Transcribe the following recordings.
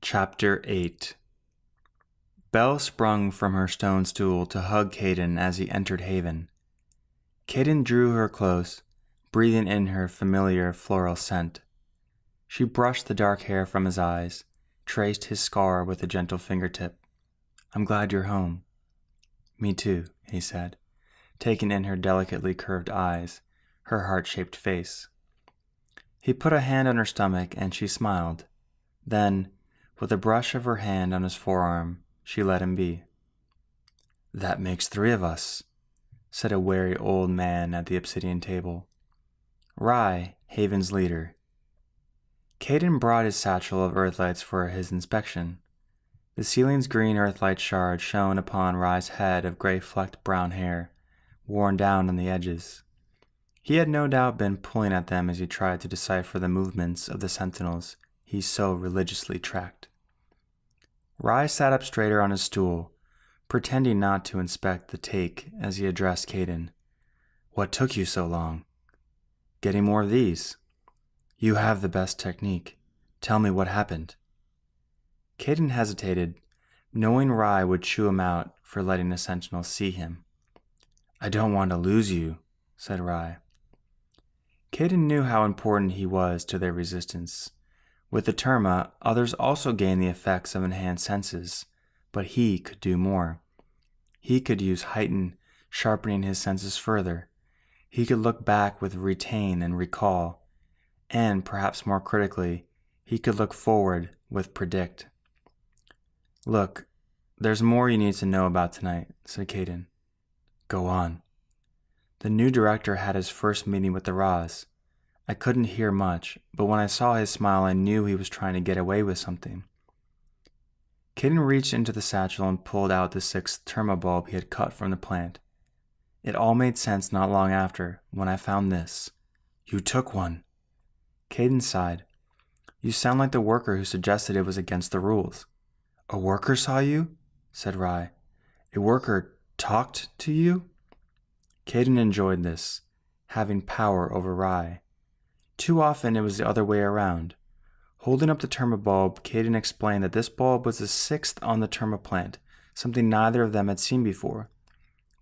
Chapter 8. Belle sprung from her stone stool to hug Caden as he entered Haven. Caden drew her close, breathing in her familiar floral scent. She brushed the dark hair from his eyes, traced his scar with a gentle fingertip. "I'm glad you're home." "Me too," he said, taking in her delicately curved eyes, her heart-shaped face. He put a hand on her stomach and she smiled. Then, with a brush of her hand on his forearm, she let him be. "That makes 3 of us," said a wary old man at the obsidian table. Rahz, Haven's leader. Caden brought his satchel of earthlights for his inspection. The ceiling's green earthlight shard shone upon Rahz's head of gray-flecked brown hair, worn down on the edges. He had no doubt been pulling at them as he tried to decipher the movements of the sentinels he so religiously tracked. Rahz sat up straighter on his stool, pretending not to inspect the take as he addressed Caden. "What took you so long?" "Getting more of these." "You have the best technique. Tell me what happened." Caden hesitated, knowing Rahz would chew him out for letting the sentinel see him. "I don't want to lose you," said Rahz. Caden knew how important he was to their resistance. With the terma, others also gained the effects of enhanced senses, but he could do more. He could use heighten, sharpening his senses further. He could look back with retain and recall, and, perhaps more critically, he could look forward with predict. "Look, there's more you need to know about tonight," said Caden. "Go on." "The new director had his first meeting with the Rahz. I couldn't hear much, but when I saw his smile I knew he was trying to get away with something." Caden reached into the satchel and pulled out the 6th terma bulb he had cut from the plant. "It all made sense not long after, when I found this." "You took one." Caden sighed. "You sound like the worker who suggested it was against the rules." "A worker saw you?" said Rahz. "A worker talked to you?" Caden enjoyed this, having power over Rahz. Too often it was the other way around. Holding up the terma bulb, Caden explained that this bulb was the 6th on the terma plant, something neither of them had seen before.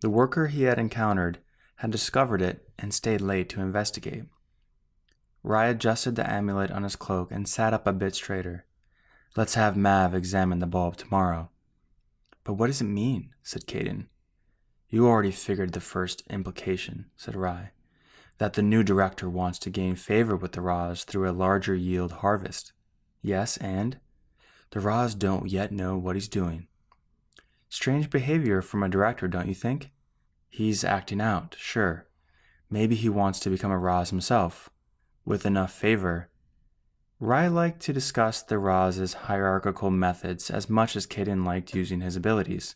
The worker he had encountered had discovered it and stayed late to investigate. Rahz adjusted the amulet on his cloak and sat up a bit straighter. "Let's have Mav examine the bulb tomorrow." "But what does it mean?" said Caden. "You already figured the first implication," said Rahz. "That the new director wants to gain favor with the Rahz through a larger yield harvest." "Yes, and?" "The Rahz don't yet know what he's doing." "Strange behavior from a director, don't you think?" "He's acting out, sure. Maybe he wants to become a Rahz himself. With enough favor." Rahz liked to discuss the Rahz's hierarchical methods as much as Caden liked using his abilities.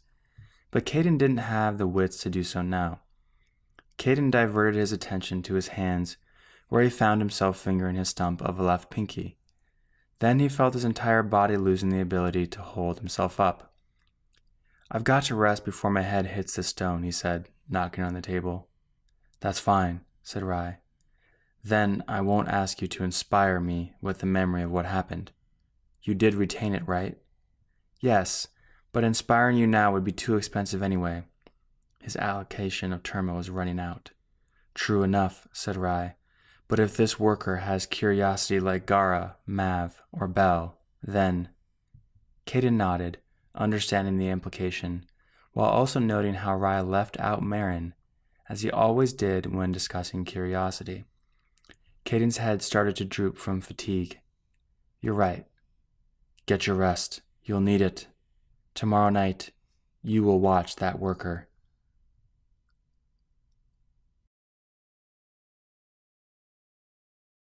But Caden didn't have the wits to do so now. Caden diverted his attention to his hands, where he found himself fingering his stump of a left pinky. Then he felt his entire body losing the ability to hold himself up. "I've got to rest before my head hits the stone," he said, knocking on the table. "That's fine," said Rahz. "Then I won't ask you to inspire me with the memory of what happened. You did retain it, right?" "Yes, but inspiring you now would be too expensive anyway." His allocation of terma was running out. "True enough," said Rahz. "But if this worker has curiosity like Gara, Mav, or Belle, then—" Caden nodded, understanding the implication, while also noting how Rahz left out Marin, as he always did when discussing curiosity. Caden's head started to droop from fatigue. "You're right. Get your rest. You'll need it. Tomorrow night, you will watch that worker."